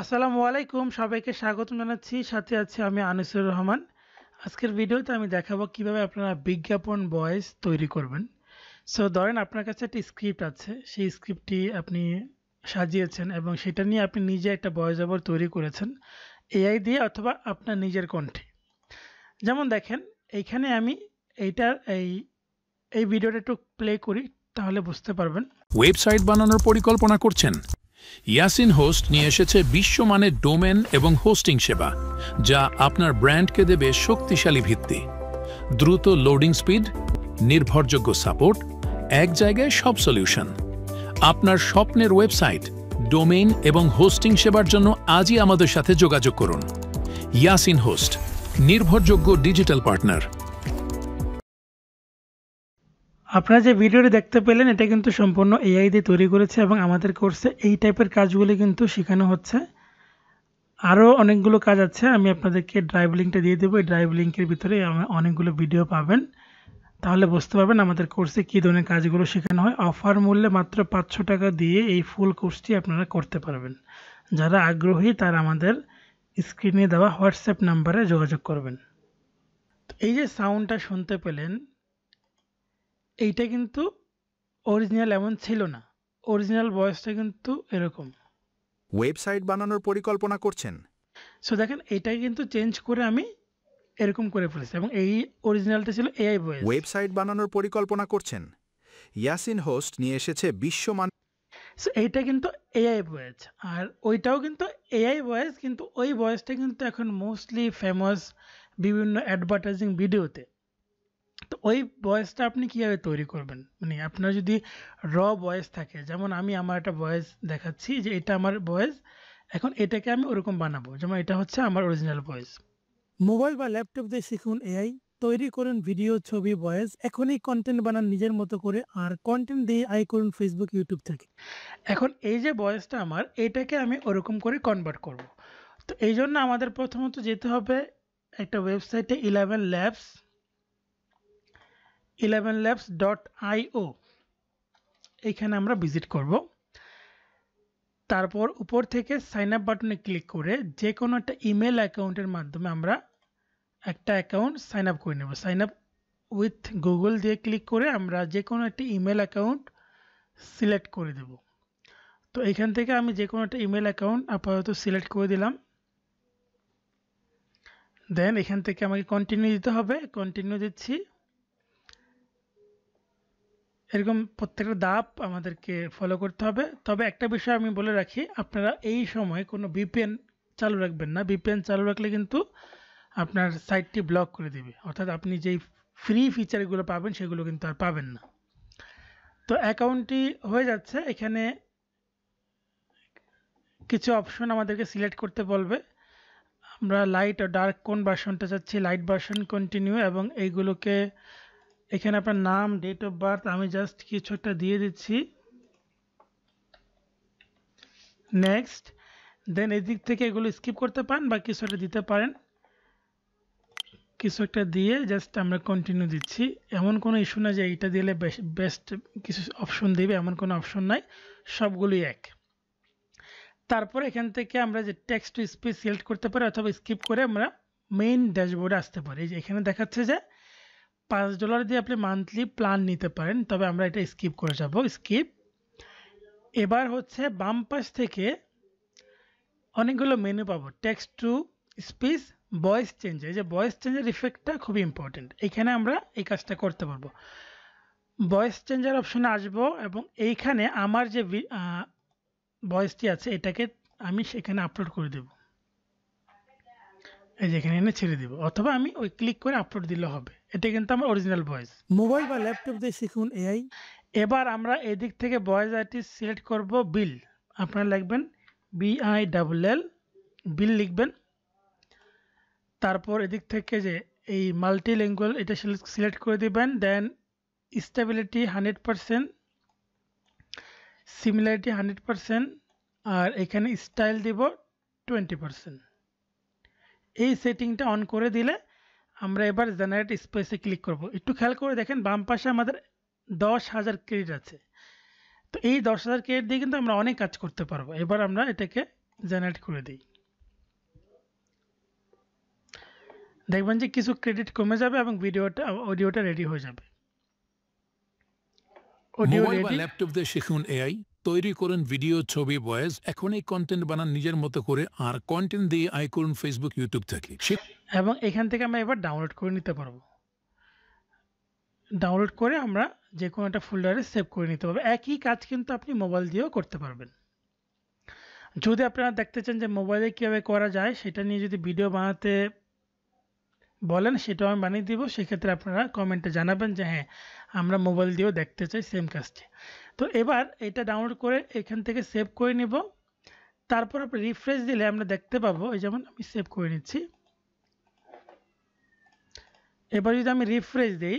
আসসালামু আলাইকুম, সবাইকে স্বাগতম জানাচ্ছি। সাথে আছি আমি আনিসুর রহমান। আজকের ভিডিওতে আমি দেখাবো কিভাবে আপনারা বিজ্ঞাপন ভয়েস তৈরি করবেন। সো ধরেন আপনার কাছে একটা স্ক্রিপ্ট আছে, সেই স্ক্রিপ্টটি আপনি সাজিয়েছেন এবং সেটা নিয়ে আপনি নিজে একটা ভয়েস ওভার তৈরি করেছেন এআই দিয়ে অথবা আপনার নিজের কণ্ঠে। যেমন দেখেন এইখানে আমি এইটার এই ভিডিওটা একটু প্লে করি, তাহলে বুঝতে পারবেন। ওয়েবসাইট বানানোর পরিকল্পনা করছেন? ইয়াসিন হোস্ট নিয়ে এসেছে বিশ্বমানের ডোমেন এবং হোস্টিং সেবা, যা আপনার ব্র্যান্ডকে দেবে শক্তিশালী ভিত্তি, দ্রুত লোডিং স্পিড, নির্ভরযোগ্য সাপোর্ট, এক জায়গায় সব সলিউশন। আপনার স্বপ্নের ওয়েবসাইট, ডোমেইন এবং হোস্টিং সেবার জন্য আজই আমাদের সাথে যোগাযোগ করুন। ইয়াসিন হোস্ট, নির্ভরযোগ্য ডিজিটাল পার্টনার। আপনারা যে ভিডিওটি দেখতে পেলেন এটা কিন্তু সম্পূর্ণ এআই দিয়ে তৈরি করেছে এবং আমাদের কোর্সে এই টাইপের কাজগুলি কিন্তু শেখানো হচ্ছে। আরও অনেকগুলো কাজ আছে, আমি আপনাদেরকে ড্রাইভ লিঙ্কটা দিয়ে দেবো। এই ড্রাইভ লিঙ্কের ভিতরে অনেকগুলো ভিডিও পাবেন, তাহলে বুঝতে পারবেন আমাদের কোর্সে কী ধরনের কাজগুলো শেখানো হয়। অফার মূল্যে মাত্র 500 টাকা দিয়ে এই ফুল কোর্সটি আপনারা করতে পারবেন। যারা আগ্রহী তারা আমাদের স্ক্রিনে দেওয়া হোয়াটসঅ্যাপ নাম্বারে যোগাযোগ করবেন। এই যে সাউন্ডটা শুনতে পেলেন, এইটা কিন্তু অরিজিনাল এমন ছিল না। অরিজিনাল ভয়েসটা কিন্তু এরকম। ওয়েবসাইট বানানোর পরিকল্পনা করছেন? সো দেখেন এটাই কিন্তু চেঞ্জ করে আমি এরকম করে ফেলেছি এবং এই অরিজিনালটা ছিল এআই ভয়েস। ওয়েবসাইট বানানোর পরিকল্পনা করছেন? ইয়াসিন হোস্ট নিয়ে এসেছে বিশ্বমান। সো এইটা কিন্তু এআই ভয়েস, আর ওইটাও কিন্তু এআই ভয়েস, কিন্তু ওই ভয়েসটা কিন্তু এখন মোস্টলি ফেমাস বিভিন্ন অ্যাডভার্টাইজিং ভিডিওতে। তো ওই ভয়েসটা আপনি কীভাবে তৈরি করবেন, মানে আপনার যদি র ভয়েস থাকে, যেমন আমি আমার একটা ভয়েস দেখাচ্ছি যে এটা আমার ভয়েস, এখন এটাকে আমি ওরকম বানাবো, যেমন এটা হচ্ছে আমার অরিজিনাল ভয়েস। মোবাইল বা ল্যাপটপ দিয়ে শিখুন এআই, তৈরি করুন ভিডিও, ছবি, ভয়েস। এখনই কন্টেন্ট বানান নিজের মতো করে, আর কন্টেন্ট দিয়ে আয় করুন ফেসবুক, ইউটিউব থেকে। এখন এই যে ভয়েসটা আমার, এটাকে আমি ওরকম করে কনভার্ট করব। তো এই জন্য আমাদের প্রথমত যেতে হবে একটা ওয়েবসাইটে 11labs.io, এইখানে আমরা ভিজিট করব। তারপর উপর থেকে সাইন আপ বাটনে ক্লিক করে যে কোনো একটা ইমেল অ্যাকাউন্টের মাধ্যমে আমরা একটা অ্যাকাউন্ট সাইন আপ করে নেব। সাইন আপ উইথ গুগল দিয়ে ক্লিক করে আমরা যে কোনো একটা ইমেল অ্যাকাউন্ট সিলেক্ট করে দেব। তো এখান থেকে আমি যে কোনো একটা ইমেল অ্যাকাউন্ট আপাতত সিলেক্ট করে দিলাম। দেন এখান থেকে আমাকে কন্টিনিউ দিতে হবে, কন্টিনিউ দিচ্ছি। এরকম প্রত্যেকটা ধাপ আমাদেরকে ফলো করতে হবে। তবে একটা বিষয় আমি বলে রাখি, আপনারা এই সময় কোনো ভিপিএন চালু রাখবেন না। ভিপিএন চালু রাখলে কিন্তু আপনার সাইটটি ব্লক করে দিবে, অর্থাৎ আপনি যেই ফ্রি ফিচারগুলো পাবেন সেগুলো কিন্তু আর পাবেন না। তো অ্যাকাউন্টটি হয়ে যাচ্ছে, এখানে কিছু অপশন আমাদেরকে সিলেক্ট করতে বলবে। আমরা লাইট ও ডার্ক কোন ভার্সনটা চাচ্ছি, লাইট ভার্সন, কন্টিনিউ, এবং এইগুলোকে এখানে আপনার নাম, ডেট অফ বার্থ, আমি জাস্ট কিছু একটা দিয়ে দিচ্ছি, নেক্সট। দেন এদিক থেকে এগুলো স্কিপ করতে পারেন বা কিছু একটা দিতে পারেন, কিছু একটা দিয়ে জাস্ট আমরা কন্টিনিউ দিচ্ছি। এমন কোনো ইস্যু না যে এইটা দিলে বেস্ট কিছু অপশন দেবে, এমন কোনো অপশন নাই, সবগুলোই এক। তারপর এখান থেকে আমরা যে টেক্সট টু স্পিচ সিলেক্ট করতে পারি অথবা স্কিপ করে আমরা মেইন ড্যাশবোর্ডে আসতে পারি। এই যে এখানে দেখাচ্ছে যে $5 দিয়ে আপনি মান্থলি প্ল্যান নিতে পারেন, তবে আমরা এটা স্কিপ করে যাব, স্কিপ। এবার হচ্ছে বাম পাশ থেকে অনেকগুলো মেনু পাবো, text to speech, voice change. এই যে ভয়েস চেঞ্জের ইফেক্টটা খুবই ইম্পর্টেন্ট, এখানে আমরা এই কাজটা করতে পারবো। ভয়েস চেঞ্জার অপশনে আসবো এবং এইখানে আমার যে ভয়েসটি আছে এটাকে আমি সেখানে আপলোড করে দেব। এই যে এখানে এনে ছেড়ে দিব, অথবা আমি ওই ক্লিক করে আপলোড দিলে হবে। এটা কিন্তু আমার অরিজিনাল ভয়েস। মোবাইল বা ল্যাপটপ দিয়ে শিখুন এআই। এবার আমরা এদিক থেকে ভয়েস আর্টিস্ট সিলেক্ট করব, বিল। আপনারা লিখবেন BILL, বিল লিখবেন। তারপর এদিক থেকে যে এই মাল্টিলিঙ্গুয়াল এটা সিলেক্ট করে দিবেন। দেন স্টেবিলিটি 100%, সিমিলারিটি 100%, আর এখানে স্টাইল দিব 20%। এই সেটিংটা অন করে দিলে আমরা এবার জেনারেট স্পেসে ক্লিক করব। একটু খেয়াল করে দেখেন বাম পাশে আমাদের 10,000 ক্রেডিট আছে। তো এই 10,000 ক্রেডিট দিয়ে কিন্তু আমরা অনেক কাজ করতে পারবো। এবার আমরা এটাকে জেনারেট করে দিই, দেখবেন যে কিছু ক্রেডিট কমে যাবে এবং অডিওটা রেডি হয়ে যাবে। অডিও মোবাইল বা রেডি। ল্যাপটপ দিয়ে শিখুন এআই, তৈরি করেন ভিডিও, ছবি, ভয়েস। এখনই কন্টেন্ট বানান নিজের মতো করে, আর কন্টেন্ট দিয়ে আয় করুন ফেসবুক, ইউটিউব থেকে। এবং এখান থেকে আমরা এবার ডাউনলোড করে নিতে পারবো। ডাউনলোড করে আমরা যে কোনো একটা ফোল্ডারে সেভ করে নিতে পারবো। একই কাজ কিন্তু আপনি মোবাইল দিয়েও করতে পারবেন। যদি আপনারা দেখতে চান যে মোবাইলে কীভাবে করা যায় সেটা নিয়ে যদি ভিডিও বানাতে বলেন, সেটাও আমি বানিয়ে দিব। সেক্ষেত্রে আপনারা কমেন্টে জানাবেন যে হ্যাঁ আমরা মোবাইল দিয়েও দেখতে চাই সেম কাজটি। তো এবার এটা ডাউনলোড করে এখান থেকে সেভ করে নিব। তারপর আপনি রিফ্রেশ দিলে আমরা দেখতে পাবো, এই যেমন আমি সেভ করে নিচ্ছি। এবার যদি আমি রিফ্রেশ দিই,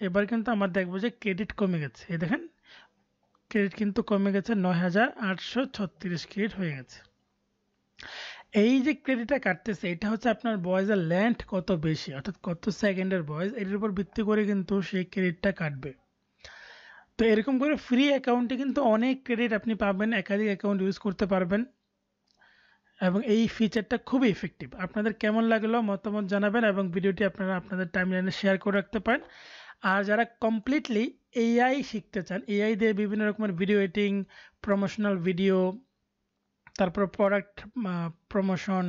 এবার কিন্তু আমার দেখবো যে ক্রেডিট কমে গেছে। এই দেখেন ক্রেডিট কিন্তু কমে গেছে, ৯,৮৩৬ ক্রেডিট হয়ে গেছে। এই যে ক্রেডিটটা কাটতেছে এটা হচ্ছে আপনার ভয়েসের লেন্থ কত বেশি, অর্থাৎ কত সেকেন্ডের ভয়েস, এর উপর ভিত্তি করে কিন্তু সেই ক্রেডিটটা কাটবে। তো এরকম করে ফ্রি অ্যাকাউন্টে কিন্তু অনেক ক্রেডিট আপনি পাবেন, একাধিক অ্যাকাউন্ট ইউজ করতে পারবেন এবং এই ফিচারটা খুবই ইফেক্টিভ। আপনাদের কেমন লাগলো মতামত জানাবেন এবং ভিডিওটি আপনারা আপনাদের টাইমলাইনে শেয়ার করে রাখতে পারেন। আর যারা কমপ্লিটলি এআই শিখতে চান, এআই দিয়ে বিভিন্ন রকমের ভিডিও এডিটিং, প্রমোশনাল ভিডিও, তারপর প্রোডাক্ট প্রমোশন,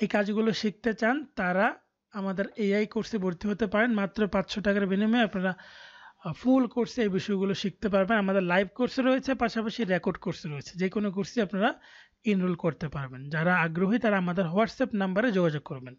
এই কাজগুলো শিখতে চান, তারা আমাদের এআই কোর্সে ভর্তি হতে পারেন। মাত্র 500 টাকার বিনিময়ে আপনারা ফুল কোর্সে এই বিষয়গুলো শিখতে পারবেন। আমাদের লাইভ কোর্স রয়েছে, পাশাপাশি রেকর্ড কোর্স রয়েছে। যে কোনো কোর্সে আপনারা এনরোল করতে পারবেন। যারা আগ্রহী তারা আমাদের হোয়াটসঅ্যাপ নাম্বারে যোগাযোগ করবেন।